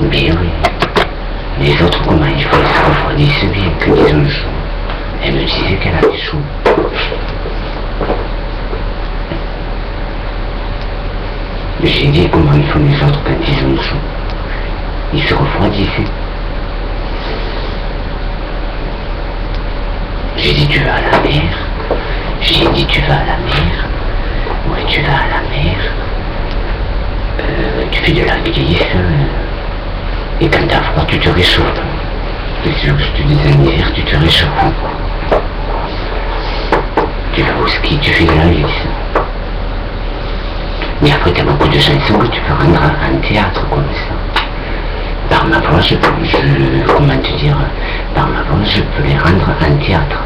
Mais oui. Les autres, comment il faut se refroidissent bien quand ils ont chaud. Elle me disait qu'elle avait chaud. J'ai dit comment ils font les autres quand ils ont chaud. Ils se refroidissent. J'ai dit tu vas à la mer. J'ai dit tu vas à la mer. Ouais, tu vas à la mer. Tu fais de la glisse. Et quand t'as froid, tu te réchauffes. C'est sûr que je te disais en hiver, tu te réchauffes. Tu vas au ski, tu fais de la glisse. Mais après, t'as beaucoup de chansons que tu peux rendre en théâtre comme ça. Par ma voix, comment te dire, par ma voix, je peux les rendre en théâtre.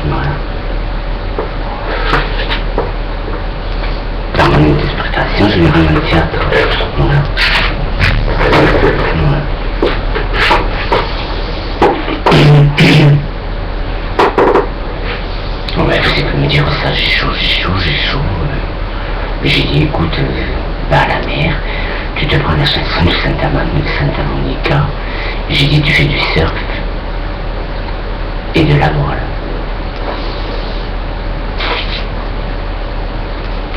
Voilà. Par mon interprétation, je les rends en théâtre. Voilà. Voilà. Ouais, vous savez me dire ça, j'ai chaud. J'ai dit, écoute, va à la mer, tu te prends la chanson de Santa Monica. J'ai dit, tu fais du surf et de la voile.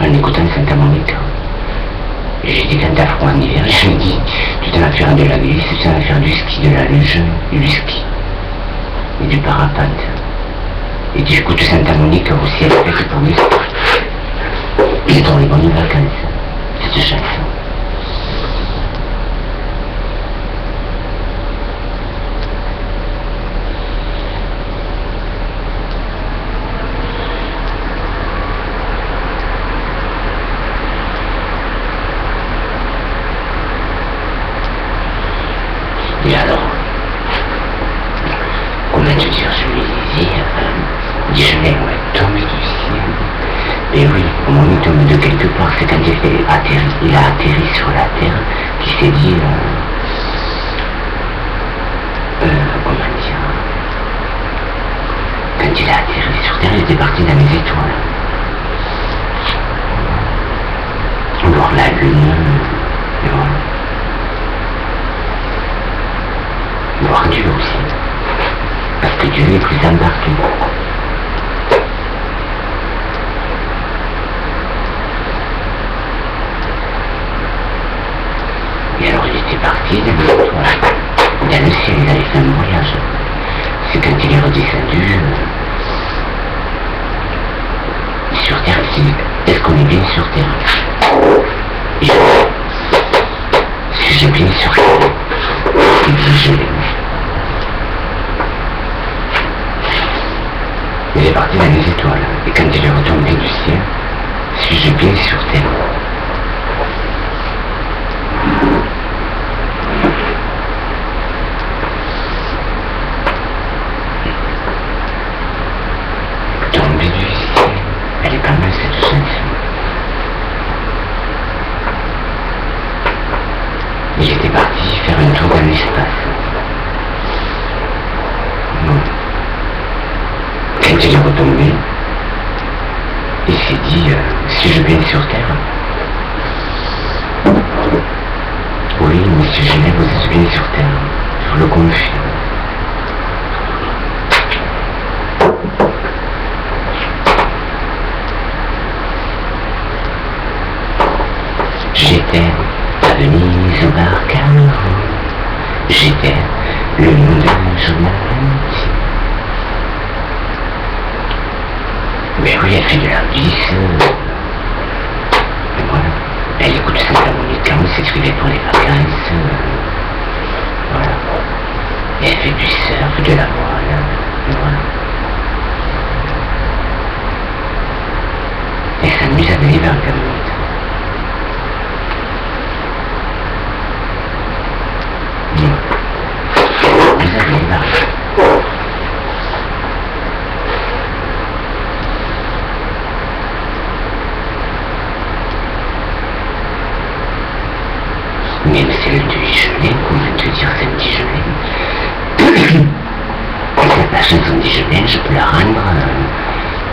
En écoutant Santa Monica. J'ai dit, quand t'as froid en hiver, je lui ai dit, tu t'en vas faire de la glisse, tu t'en vas faire du ski, de la luge, du ski et du parapente. Et tu écoutes Santa Monica aussi, elle fait que pour lui. J'ai trouvé les bonnes vacances, cette chanson. Et alors, comment te dire, je lui disais, je l'ai tombé du ciel. Et oui, au moment où il tombe de quelque part, c'est quand il a atterri sur la terre, qu'il s'est dit, comment dire, quand il a atterri sur terre, il était parti dans les étoiles. Voir la lune, et voilà. Voir Dieu aussi. Parce que Dieu est présent partout. Et alors il était parti dans les étoiles. Dans le ciel, il avait fait un voyage. C'est quand il est redescendu sur Terre, il dit, est-ce qu'on est bien sur Terre? Et si j'ai bien sur Terre, il dit je l'ai. Il est parti dans les étoiles, et quand il est retombé du ciel, suis-je bien sur terre? Tombé du ciel, elle est pas mal cette chanson. Il était parti faire un tour dans l'espace. Quand il est retombé, il s'est dit, suis-je bien sur Terre? Oui, monsieur Genet, vous êtes bien sur Terre, je vous le confie. J'étais à Venise au bar Carnot, j'étais le nom d'un journal intime. Mais oui, elle fait de la glisse. Et voilà. Elle écoute Santa Monica, on s'écrivait pour les vacances. Voilà. Et elle fait du surf, de la voile. Et voilà. Elle s'amuse à aller vers le monde. Vous allez vers même celle du Dijonais, comment te dire celle du Dijonais? La chanson du Dijonais, je peux la rendre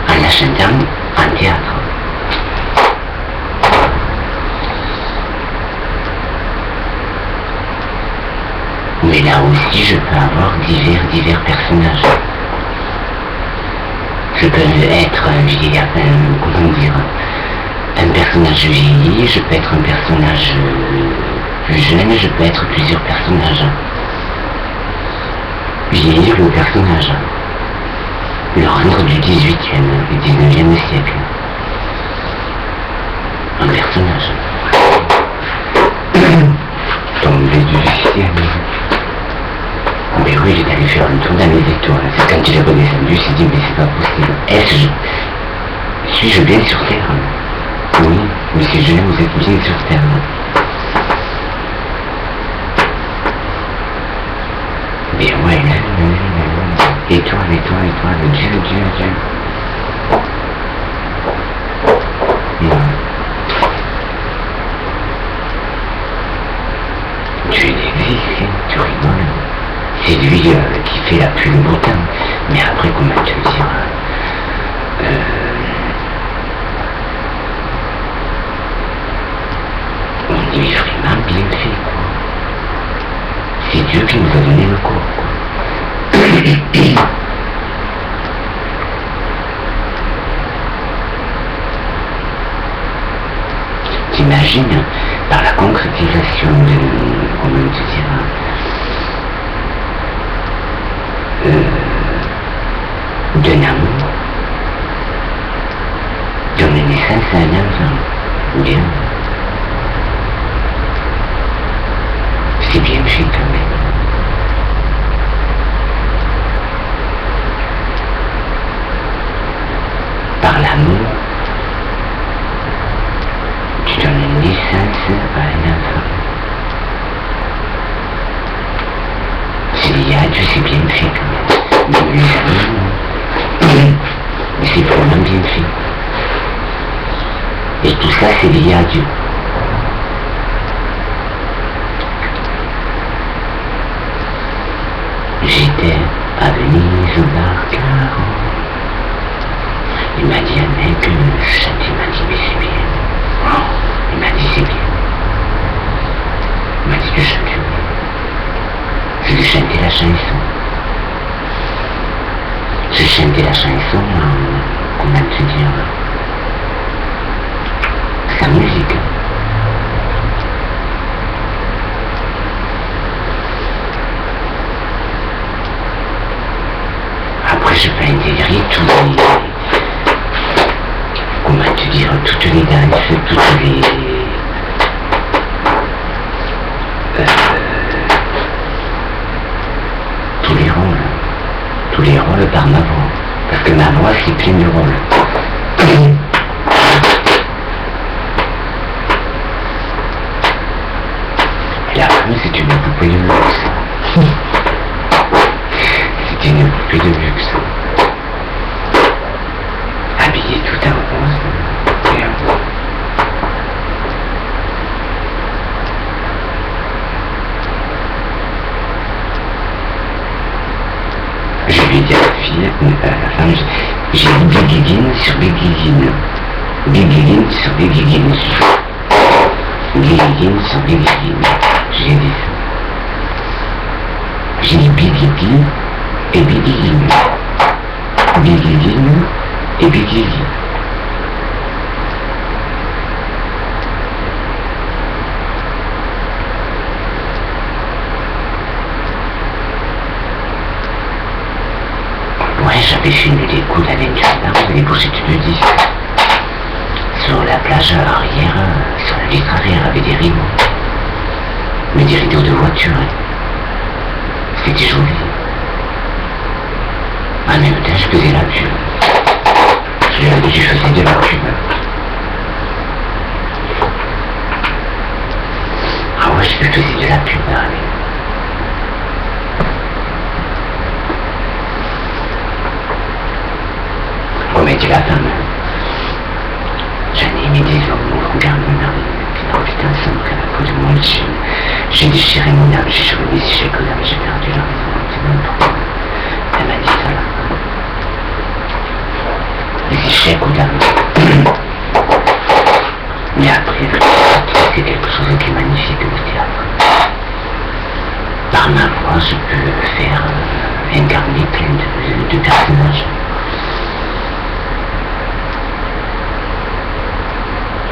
en la chantant en théâtre. Et là aussi, je peux avoir divers personnages. Je peux être un vieillard, comment dire, un personnage vieilli, je peux être un personnage plus jeune, je peux être plusieurs personnages. Vieillir le personnage, le rendre du 18e, du 19e siècle. Un personnage. Tombé du ciel. Mais oui, il est allé faire un tour dans les étoiles. C'est quand il est redescendu, il s'est dit, mais c'est pas possible. Suis-je bien sur Terre? Oui, monsieur Julien, vous êtes bien sur Terre. Mais ouais, étoile, Dieu. Dieu existe, tu rigoles. C'est lui qui fait la pluie le beau temps. Mais après, comment te dire, on y est vraiment bien fait, quoi. C'est Dieu qui nous a donné le corps, quoi. T'imagines, par la concrétisation comment te dire, d'un amour, donner naissance à un enfant. Bien. C'est bien fait quand même. Par l'amour, tu donnes naissance à un enfant. C'est lié à Dieu, c'est bien fait quand même. Mais les amis, c'est vraiment bien fait. Et tout ça, c'est lié à Dieu. J'étais à Venise au bar Caro. Il m'a dit un mec, il m'a dit mais c'est bien. Oh, il m'a dit c'est bien. Il m'a dit tu chantes bien. Je lui chantais la chanson. Je chantais la chanson, comment te dire, sa musique. Après je peux intégrer tous les, comment te dire, toutes les danses, toutes les, tous les rôles par ma voix. Parce que ma voix c'est plein de rôles. Et la femme c'est une poupée de luxe. C'est une poupée de luxe. Habillée tout en rose. Et je lui ai dit à la fille, la femme, j'ai dit Biguigine sur Biguigine. Biguigine sur Biguigine. Biguigine sur Biguigine. J'ai dit ça. J'ai dit Biguigine et Biguigine. Biguigine et Biguigine. Ouais, j'avais filmé des coups d'Alain des pochettes de disques. Sur la plage arrière, sur la vitre arrière, avec des rideaux. Mais des rideaux de voiture. C'était joli. En même temps, je faisais la pub. Je faisais de la pub. Ah ouais, je faisais de la pub, allez. Comme dit la femme, j'en ai mis des hommes, regarde mon mari, oh putain, ça me fait la peau de moi, j'ai déchiré mon âme, j'ai joué mes échecs aux âmes, j'ai perdu la raison, c'est n'importe quoi. Elle m'a dit ça là. Les échecs aux âmes. Mais après, c'est quelque chose qui est magnifique au théâtre. Par ma voix, soir, je peux faire incarner plein de personnages.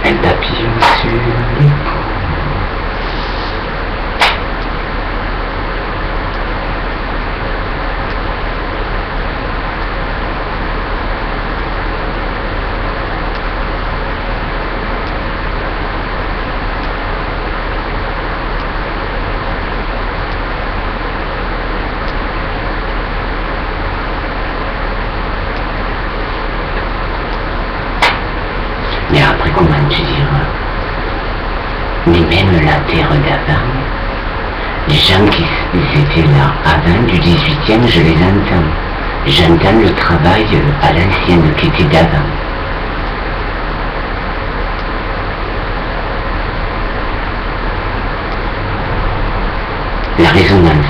Un papillon sur l'épaule. Mais après, comment tu dire, mais même la terre d'avant, les gens qui étaient là avant du 18e, je les entends. J'entends le travail à l'ancienne qui était d'avant. La résonance.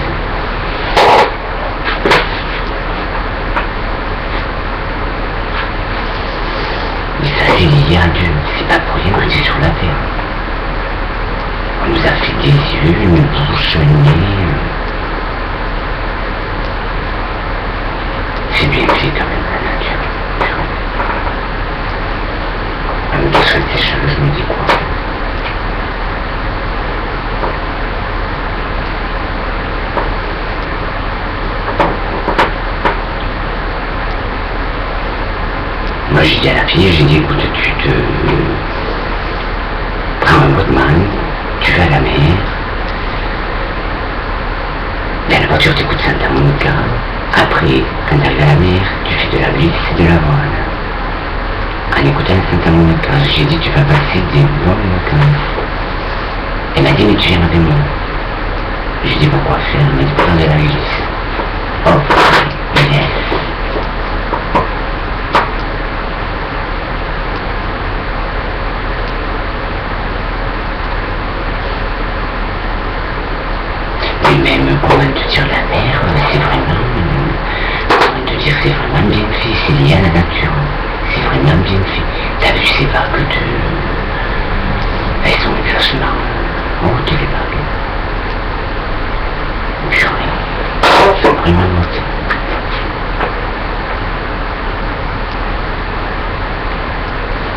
Il y a Dieu, c'est pas pour rien qu'on est sur la terre. On nous a fait des yeux, une bouche, un nez. C'est bien fait quand même la nature. Elle me pose des choses, je me dis quoi. Moi j'ai dit à la fille, j'ai dit écoute, tu te prends un Walkman, tu vas à la mer, dans la voiture t'écoutes Santa Monica, après quand t'arrives à la mer, tu fais de la glisse et de la voile. En écoutant Santa Monica, j'ai dit tu vas passer des bonnes vacances. Elle m'a dit mais tu viens avec moi. J'ai dit pourquoi faire, elle m'a dit pour faire de la glisse. Oh, yes. Même comment te dire la mer, c'est vraiment, comment te dire, c'est vraiment bien fait, c'est lié à la nature, c'est vraiment bien fait. T'as vu ces vagues elles sont vachement hautes les vagues. Purée, c'est vraiment haute.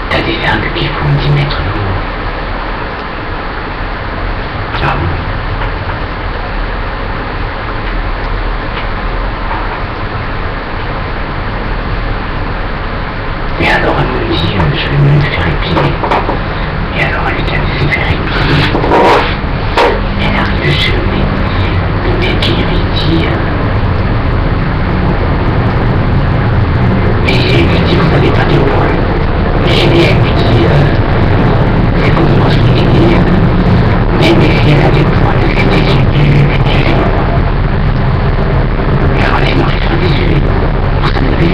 T'as des vagues qui font 10 mètres de haut. Ah bon. Et alors elle me dit, je vais me faire épiler. Et alors elle est allée se faire épiler. Elle arrive chez le mec qui lui dit, mais il lui dit, vous n'avez pas de poils. Et elle lui dit, c'est comme moi je l'ai dit, même si elle a des poils, c'était du et alors elle m'a fait des yeux. Vous savez,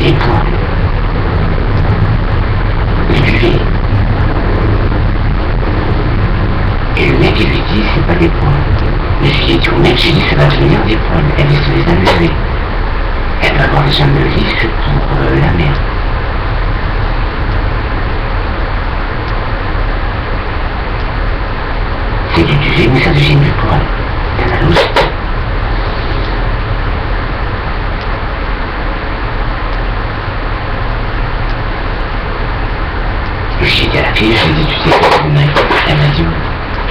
les poils, les duvet. Et le mec il lui dit c'est pas des poils. Mais je lui ai dit au mec, j'ai dit ça va devenir des poils, elle va se les enlever. Elle va avoir les jambes lisses pour la mer. C'est du duvet mais ça devient du poil. T'as la logique. J'ai dit à la fille, j'ai dit tu sais que c'est une knife. Elle m'a dit oui.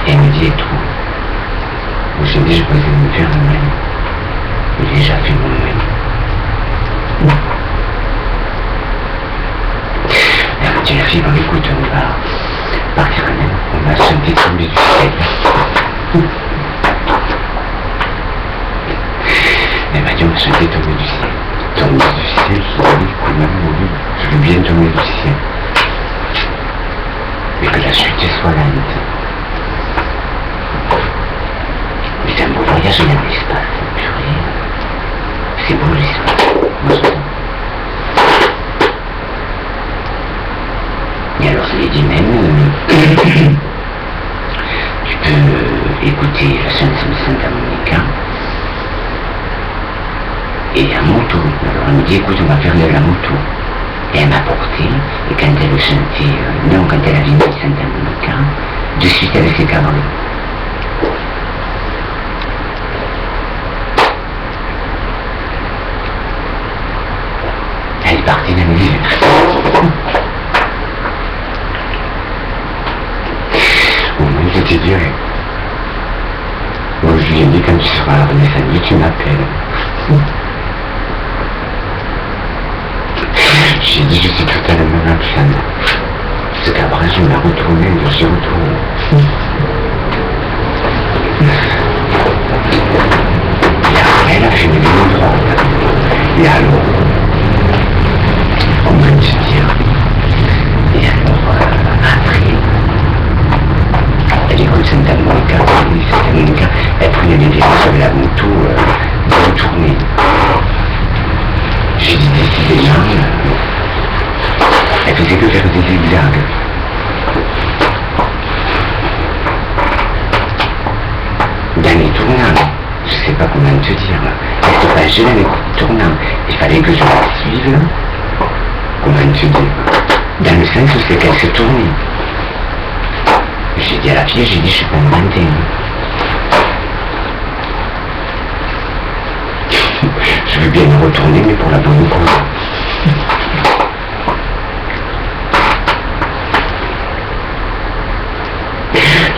Et elle me dit et tout. J'ai dit je peux me faire moi-même. J'ai déjà fait moi-même. Elle m'a dit la fille, bon écoute, on va partir quand même. On va se détomber du ciel. Elle m'a dit on va se détomber du ciel. Tomber du ciel, je lui ai dit écoute maman, oui, je veux bien tomber du ciel. Mais que la suite soit lente. Mais c'est un beau voyage dans l'espace, purée. C'est beau l'espace. Moi j'aime. Et alors je lui ai dit même, tu peux écouter la chanson de Santa Monica et la moto. Alors elle me dit écoute on va faire de la moto. Et elle m'a porté, et quand elle chantait, quand elle avait mis Santa Monica, de suite elle s'est cabrée. partie de la musique. Au moins, je t'ai dit, bon, je lui ai dit, quand tu seras à la Renaissance, tu m'appelles. J'ai dit, je suis totalement absent. C'est qu'après, je m'ai retourné, je suis retourné. Et après, là, j'ai mis une droite. Et alors, comment te dire? Et alors, après, elle écoute Santa Monica, elle prenait les virages avec la moto, de retourner. J'ai dit, décidément, elle faisait que faire des zigzags. Dans les tournants, je sais pas comment te dire, elle se fâchait dans les tournants, il fallait que je la suive, comment te dire, dans le sens où c'est qu'elle se tournait. J'ai dit à la fille, j'ai dit, je suis pas inventé. Je veux bien me retourner, mais pour la bonne cause.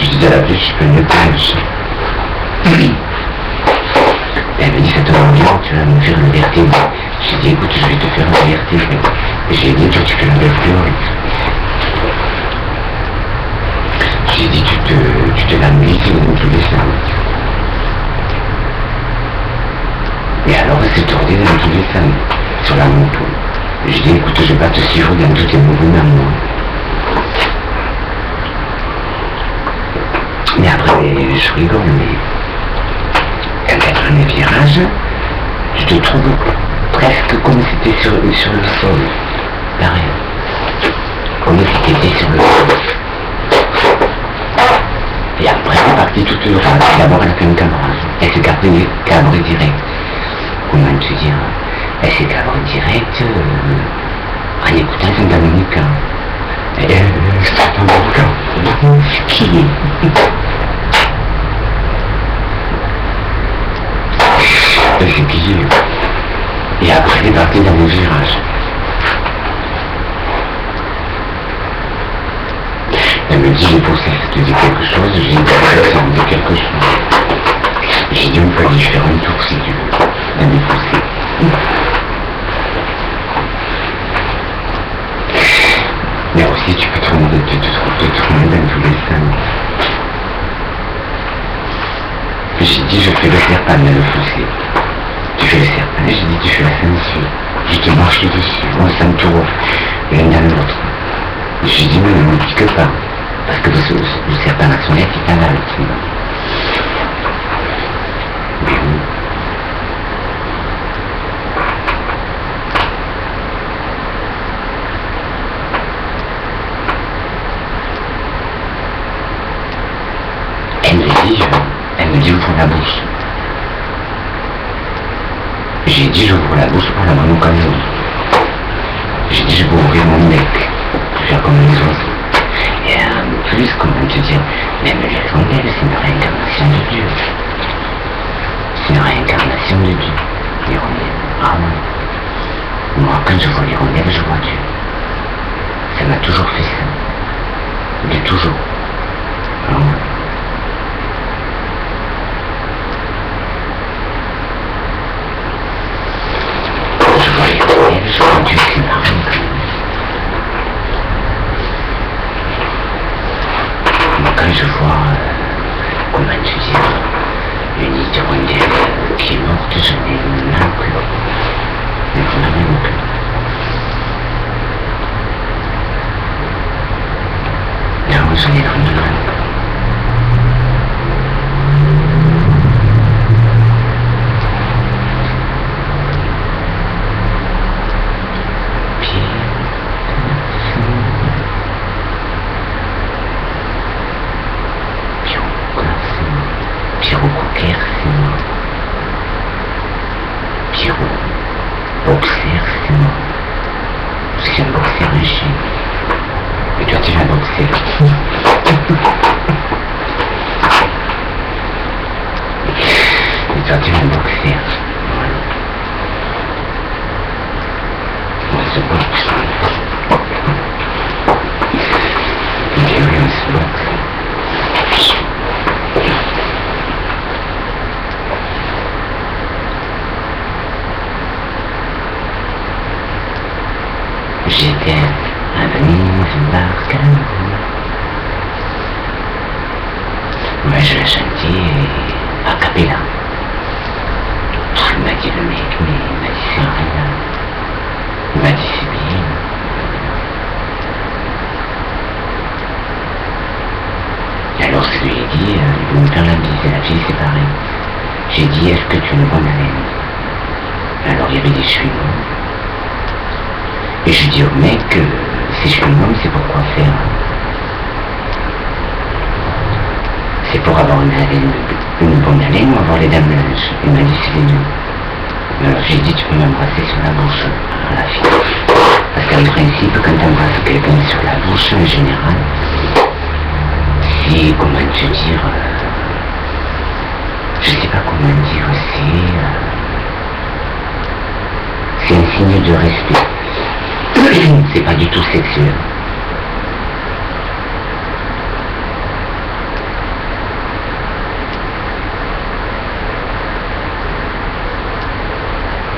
Je dis à la fille, je suis pas une page. Elle me dit, ça te va bien, tu vas me faire le vertige. J'ai dit, écoute, je vais te faire un vertige. J'ai dit, toi, tu fais la belle fleurette. J'ai dit, tu te l'amènes dans tous les sens. Et alors, elle s'est tournée dans tous les sens, sur la moto. J'ai dit, écoute, je vais pas te suivre dans tous tes mouvements, moi. Mais après, je rigole, mais quand elle prend les virages, je te trouve presque comme si t'étais sur le sol. Pareil. Comme si t'étais sur le sol. Et après, elle est partie toute droite. D'abord, elle a fait un cabrage. Elle s'est cabrée direct. Comment te dire? Elle s'est cabrée direct en écoutant Santa Monica. Santa Monica. Qui? Elle s'est pillée. Et après, elle est partie dans mon virage. Elle me dit, j'ai pensé que tu dis quelque chose, j'ai dit, ça me dit quelque chose. J'ai dit, on peut aller faire un tour si tu veux. Elle m'a poussé. Mais aussi, tu peux te tourner dans tous les sens. J'ai dit, je fais le serpent dans le fossé. Tu fais le serpent, j'ai dit, tu fais la ceinture. Je te marche dessus, on s'entoure l'un dans l'autre. J'ai dit, mais ne me pique pas. Parce que le serpent à son aide, il t'en a le sinon. Mais oui. Elle me dit, ouvre la bouche. J'ai dit, j'ouvre la bouche pour la bonne occasion. J'ai dit, je peux ouvrir mon bec, pour faire comme les oiseaux. Et en plus, comment te dire, même l'hirondelle, c'est une réincarnation de Dieu. C'est une réincarnation de Dieu, l'hirondelle. Ah oui. Moi, quand je vois l'hirondelle, je vois Dieu. Ça m'a toujours fait ça. De toujours. Ah oui. Je vois l'hirondelle, je vois Dieu qui m'arrive. Quand je vois, comment te dire, une hirondelle qui est morte, je n'ai même plus. Mais vraiment plus. Non, je n'ai vraiment plus. il veut me faire la bise, et la fille c'est pareil. J'ai dit, est-ce que tu es une bonne haleine? Alors il y avait des chewing-gums. Et je dis au mec, ces chewing-gums c'est pour quoi faire? C'est pour avoir une bonne haleine ou avoir les dames linges? Il m'a dit c'est les deux. Alors j'ai dit, tu peux m'embrasser sur la bouche à la fille. Parce qu'en principe, quand tu embrasses quelqu'un sur la bouche, en général, si, comment te dire, je sais pas comment dire, c'est un signe de respect. C'est pas du tout sexuel.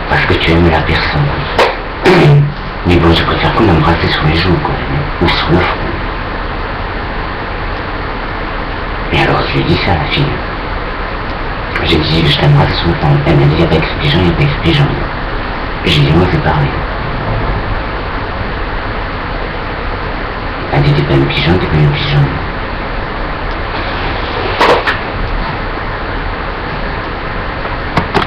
Parce que tu aimes la personne. Mais bon, je préfère qu'on m'embrasse sur les joues, quoi, ou sur le front. Et alors, je lui ai dit ça à la fille. J'ai dit, je t'embrasse sur le front. Elle m'a dit, il n'y a pas expliquant, il n'y a pas expliquant. J'ai dit, moi, c'est pareil. Elle dit, t'es pas une pigeon, t'es pas une pigeon.